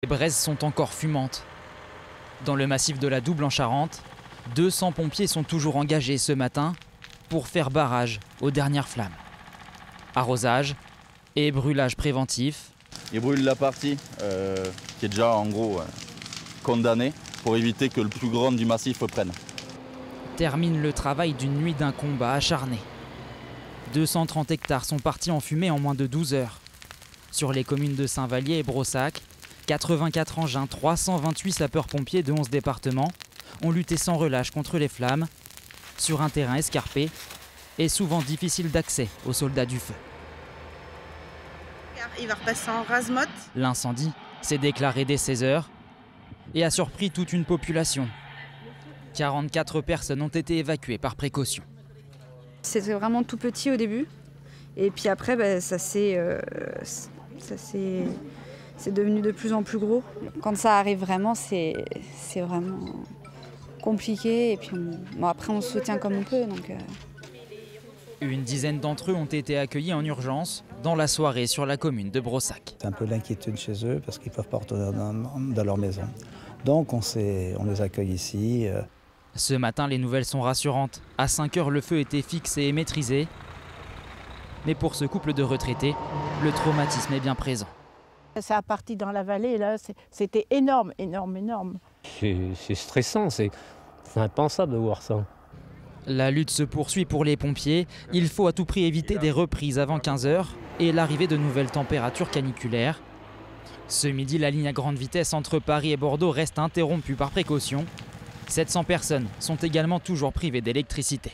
Les braises sont encore fumantes. Dans le massif de la Double en Charente, 200 pompiers sont toujours engagés ce matin pour faire barrage aux dernières flammes. Arrosage et brûlage préventif. Ils brûlent la partie qui est déjà en gros condamnée pour éviter que le plus grand du massif prenne. Termine le travail d'une nuit d'un combat acharné. 230 hectares sont partis en fumée en moins de 12 heures. Sur les communes de Saint-Vallier et Brossac, 84 engins, 328 sapeurs-pompiers de 11 départements ont lutté sans relâche contre les flammes sur un terrain escarpé et souvent difficile d'accès aux soldats du feu. Il va repasser en rase-motte. L'incendie s'est déclaré dès 16 heures et a surpris toute une population. 44 personnes ont été évacuées par précaution. C'était vraiment tout petit au début. Et puis après, c'est devenu de plus en plus gros. Quand ça arrive vraiment, c'est vraiment compliqué. Et puis après, on se soutient comme on peut. Une dizaine d'entre eux ont été accueillis en urgence dans la soirée sur la commune de Brossac. C'est un peu l'inquiétude chez eux parce qu'ils ne peuvent pas retourner dans leur maison. Donc on les accueille ici. Ce matin, les nouvelles sont rassurantes. À 5 heures, le feu était fixé et maîtrisé. Mais pour ce couple de retraités, le traumatisme est bien présent. Ça a parti dans la vallée, là, c'était énorme, énorme, énorme. C'est stressant, c'est impensable de voir ça. La lutte se poursuit pour les pompiers. Il faut à tout prix éviter des reprises avant 15 heures et l'arrivée de nouvelles températures caniculaires. Ce midi, la ligne à grande vitesse entre Paris et Bordeaux reste interrompue par précaution. 700 personnes sont également toujours privées d'électricité.